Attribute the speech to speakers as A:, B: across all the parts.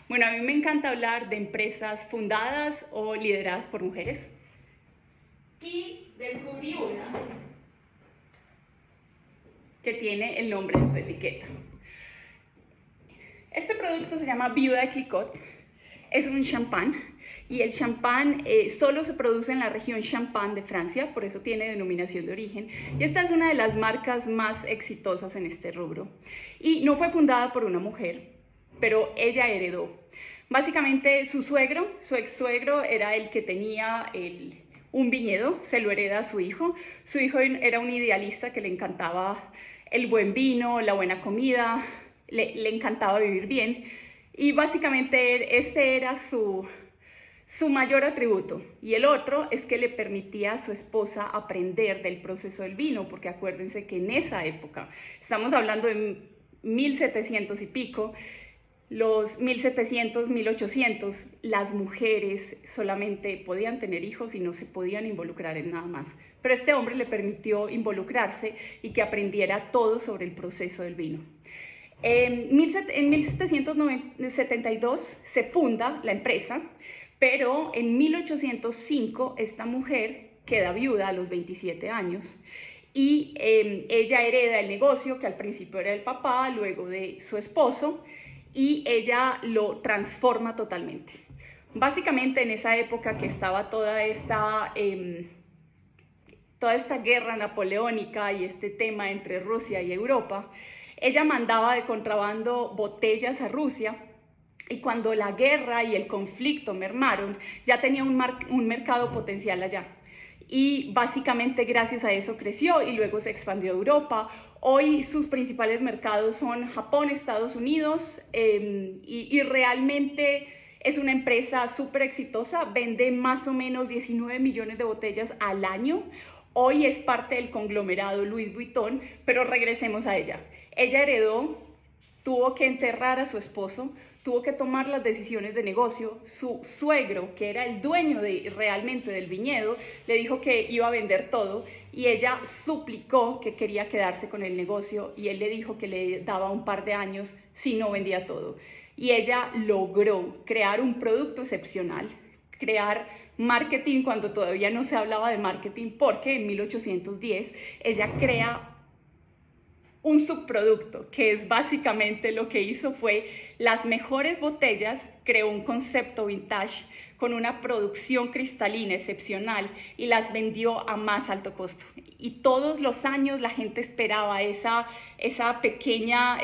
A: Bueno, a mí me encanta hablar de empresas fundadas o lideradas por mujeres. Y descubrí una que tiene el nombre en su etiqueta. Este producto se llama Viuda de Clicquot. Es un champán y el champán solo se produce en la región Champagne de Francia, por eso tiene denominación de origen. Y esta es una de las marcas más exitosas en este rubro. Y no fue fundada por una mujer, pero ella heredó. Básicamente su ex suegro era el que tenía un viñedo, se lo hereda a su hijo. Su hijo era un idealista que le encantaba el buen vino, la buena comida, le encantaba vivir bien. Y básicamente este era su mayor atributo. Y el otro es que le permitía a su esposa aprender del proceso del vino, porque acuérdense que en esa época, estamos hablando de 1700 y pico, los 1700, 1800, las mujeres solamente podían tener hijos y no se podían involucrar en nada más. Pero este hombre le permitió involucrarse y que aprendiera todo sobre el proceso del vino. En 1772 se funda la empresa, pero en 1805 esta mujer queda viuda a los 27 años y ella hereda el negocio que al principio era del papá, luego de su esposo, y ella lo transforma totalmente. Básicamente en esa época que estaba toda esta guerra napoleónica y este tema entre Rusia y Europa, ella mandaba de contrabando botellas a Rusia y cuando la guerra y el conflicto mermaron, ya tenía un mercado potencial allá. Y básicamente gracias a eso creció y luego se expandió a Europa. Hoy sus principales mercados son Japón, Estados Unidos y realmente es una empresa súper exitosa, vende más o menos 19 millones de botellas al año. Hoy es parte del conglomerado Louis Vuitton, pero regresemos a ella. Ella heredó, tuvo que enterrar a su esposo, tuvo que tomar las decisiones de negocio. Su suegro, que era el dueño realmente del viñedo, le dijo que iba a vender todo y ella suplicó que quería quedarse con el negocio y él le dijo que le daba un par de años si no vendía todo. Y ella logró crear un producto excepcional, crear marketing cuando todavía no se hablaba de marketing, porque en 1810 ella crea un subproducto, que es básicamente lo que hizo fue las mejores botellas, creó un concepto vintage con una producción cristalina excepcional y las vendió a más alto costo. Y todos los años la gente esperaba esa pequeña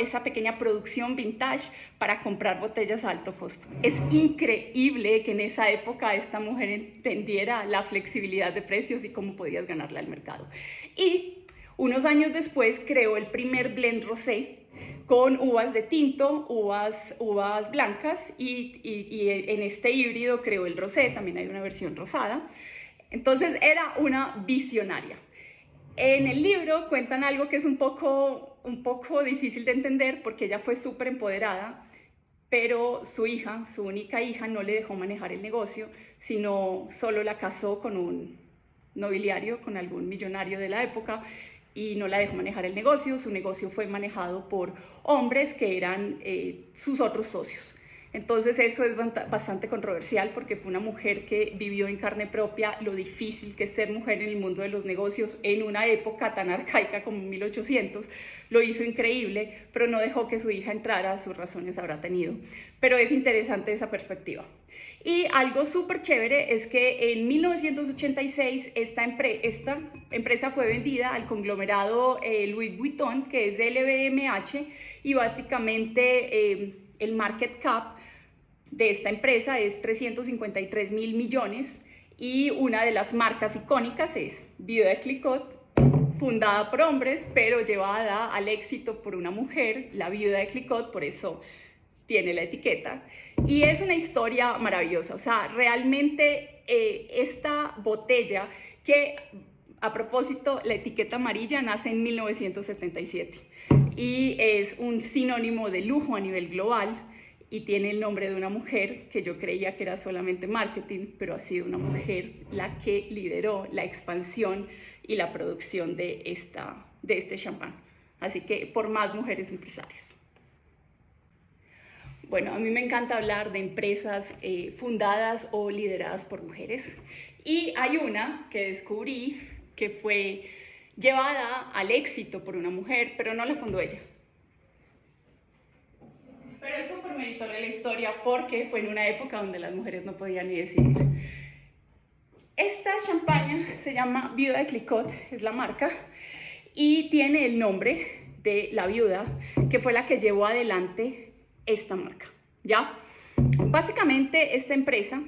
A: producción vintage para comprar botellas a alto costo. Es increíble que en esa época esta mujer entendiera la flexibilidad de precios y cómo podías ganarle al mercado. Y unos años después creó el primer blend rosé con uvas de tinto, uvas blancas y en este híbrido creó el rosé, también hay una versión rosada. Entonces era una visionaria. En el libro cuentan algo que es un poco difícil de entender porque ella fue súper empoderada, pero su única hija, no le dejó manejar el negocio, sino solo la casó con un nobiliario, con algún millonario de la época, y no la dejó manejar el negocio. Su negocio fue manejado por hombres que eran sus otros socios. Entonces eso es bastante controversial porque fue una mujer que vivió en carne propia lo difícil que es ser mujer en el mundo de los negocios en una época tan arcaica como 1800. Lo hizo increíble, pero no dejó que su hija entrara, sus razones habrá tenido. Pero es interesante esa perspectiva. Y algo súper chévere es que en 1986 esta empresa fue vendida al conglomerado Louis Vuitton, que es LVMH, y básicamente el market cap de esta empresa es 353.000 millones y una de las marcas icónicas es Viuda de Clicquot, fundada por hombres, pero llevada al éxito por una mujer, la Viuda de Clicquot, por eso tiene la etiqueta. Y es una historia maravillosa, o sea, realmente esta botella que, a propósito, la etiqueta amarilla nace en 1977 y es un sinónimo de lujo a nivel global y tiene el nombre de una mujer que yo creía que era solamente marketing, pero ha sido una mujer la que lideró la expansión y la producción de este champán. Así que por más mujeres empresarias. Bueno, a mí me encanta hablar de empresas fundadas o lideradas por mujeres. Y hay una que descubrí que fue llevada al éxito por una mujer, pero no la fundó ella. Pero es súper meritoria la historia porque fue en una época donde las mujeres no podían ni decidir. Esta champaña se llama Viuda de Clicquot, es la marca, y tiene el nombre de la viuda que fue la que llevó adelante esta marca, ¿ya? Básicamente esta empresa